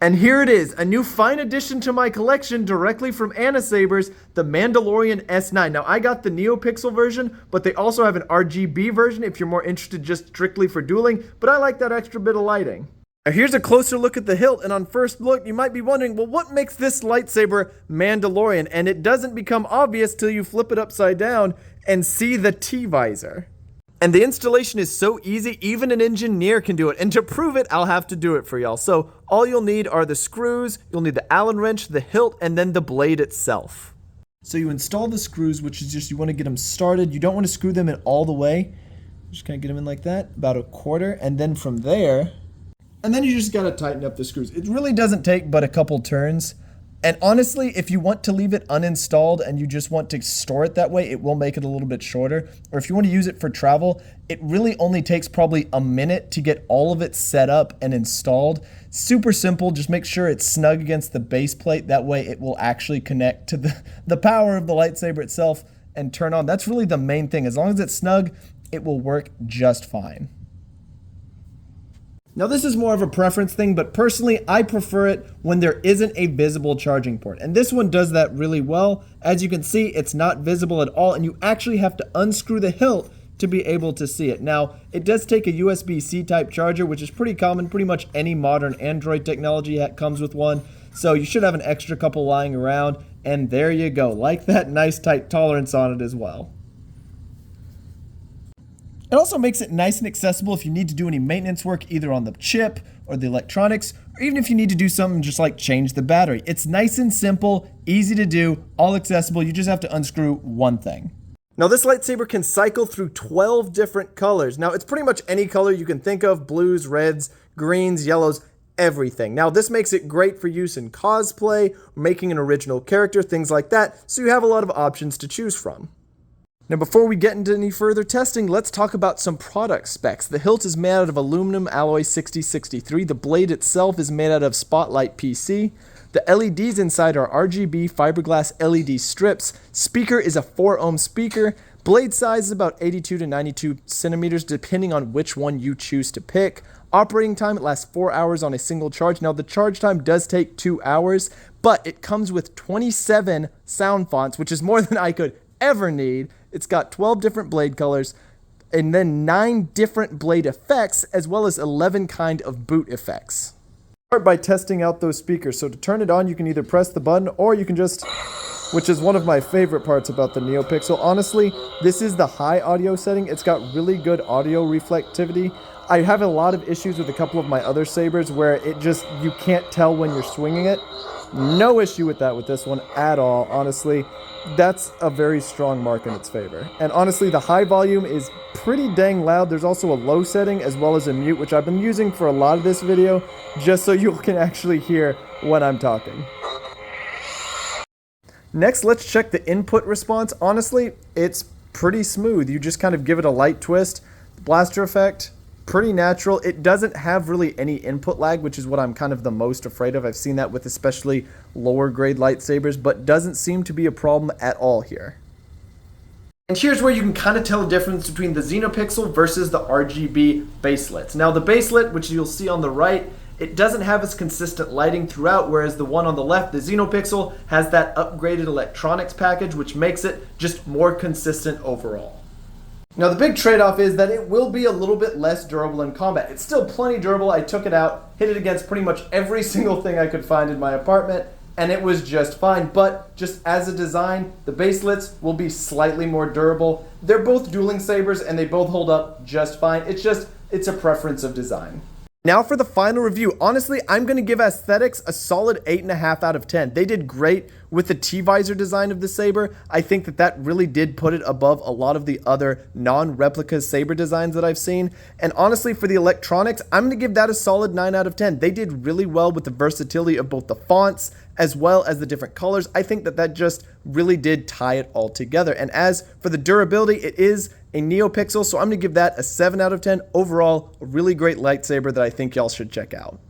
And here it is, a new fine addition to my collection directly from Anasabers, the Mandalorian S9. Now, I got the NeoPixel version, but they also have an RGB version if you're more interested just strictly for dueling, but I like that extra bit of lighting. Now, here's a closer look at the hilt, and on first look, you might be wondering, well, what makes this lightsaber Mandalorian? And it doesn't become obvious till you flip it upside down and see the T-visor. And the installation is so easy, even an engineer can do it. And to prove it, I'll have to do it for y'all. So all you'll need are the screws, you'll need the Allen wrench, the hilt, and then the blade itself. So you install the screws, which is just you want to get them started. You don't want to screw them in all the way. Just kind of get them in like that, about a quarter. And then from there, and then you just got to tighten up the screws. It really doesn't take but a couple turns. And honestly, if you want to leave it uninstalled and you just want to store it that way, it will make it a little bit shorter. Or if you want to use it for travel, it really only takes probably a minute to get all of it set up and installed. Super simple. Just make sure it's snug against the base plate. That way it will actually connect to the power of the lightsaber itself and turn on. That's really the main thing. As long as it's snug, it will work just fine. Now this is more of a preference thing, but personally I prefer it when there isn't a visible charging port. And this one does that really well. As you can see, it's not visible at all, and you actually have to unscrew the hilt to be able to see it. Now, it does take a USB-C type charger, which is pretty common. Pretty much any modern Android technology comes with one. So you should have an extra couple lying around, and there you go. Like that, nice tight tolerance on it as well. It also makes it nice and accessible if you need to do any maintenance work either on the chip or the electronics, or even if you need to do something just like change the battery. It's nice and simple, easy to do, all accessible. You just have to unscrew one thing. Now this lightsaber can cycle through 12 different colors. Now it's pretty much any color you can think of: blues, reds, greens, yellows, everything. Now this makes it great for use in cosplay, making an original character, things like that, so you have a lot of options to choose from. Now before we get into any further testing, let's talk about some product specs. The hilt is made out of aluminum alloy 6063. The blade itself is made out of Spotlight PC. The LEDs inside are RGB fiberglass LED strips. Speaker is a 4 ohm speaker. Blade size is about 82 to 92 centimeters depending on which one you choose to pick. Operating time, it lasts 4 hours on a single charge. Now the charge time does take 2 hours, but it comes with 27 sound fonts, which is more than I could ever need. It's got 12 different blade colors and then 9 different blade effects, as well as 11 kind of boot effects. Start by testing out those speakers. So to turn it on, you can either press the button or you can just, which is one of my favorite parts about the NeoPixel. Honestly, this is the high audio setting. It's got really good audio reflectivity. I have a lot of issues with a couple of my other sabers where you can't tell when you're swinging it. No issue with that with this one at all, honestly. That's a very strong mark in its favor. And honestly, the high volume is pretty dang loud. There's also a low setting as well as a mute, which I've been using for a lot of this video, just so you can actually hear when I'm talking. Next, let's check the input response. Honestly, it's pretty smooth. You just kind of give it a light twist. The blaster effect, pretty natural. It doesn't have really any input lag, which is what I'm kind of the most afraid of. I've seen that with especially lower grade lightsabers, but doesn't seem to be a problem at all here. And here's where you can kind of tell the difference between the XenoPixel versus the RGB baselets. Now the baselet, which you'll see on the right, it doesn't have as consistent lighting throughout, whereas the one on the left, the XenoPixel, has that upgraded electronics package, which makes it just more consistent overall. Now the big trade-off is that it will be a little bit less durable in combat. It's still plenty durable. I took it out, hit it against pretty much every single thing I could find in my apartment, and it was just fine. But just as a design, the baselets will be slightly more durable. They're both dueling sabers and they both hold up just fine. It's a preference of design. Now for the final review. Honestly, I'm going to give aesthetics a solid 8.5 out of 10. They did great with the T-visor design of the saber. I think that really did put it above a lot of the other non-replica saber designs that I've seen. And honestly, for the electronics, I'm going to give that a solid 9 out of 10. They did really well with the versatility of both the fonts as well as the different colors. I think that just really did tie it all together. And as for the durability, it is a NeoPixel, so I'm going to give that a 7 out of 10. Overall, a really great lightsaber that I think y'all should check out.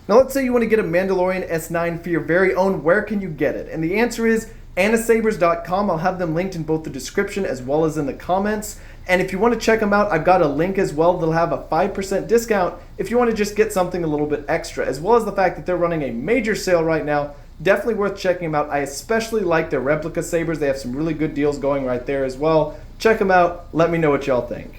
Now let's say you want to get a Mandalorian S9 for your very own. Where can you get it? And the answer is Anasabers.com. I'll have them linked in both the description as well as in the comments. And if you want to check them out, I've got a link as well. They'll have a 5% discount if you want to just get something a little bit extra, as well as the fact that they're running a major sale right now. Definitely worth checking them out. I especially like their replica sabers. They have some really good deals going right there as well. Check them out. Let me know what y'all think.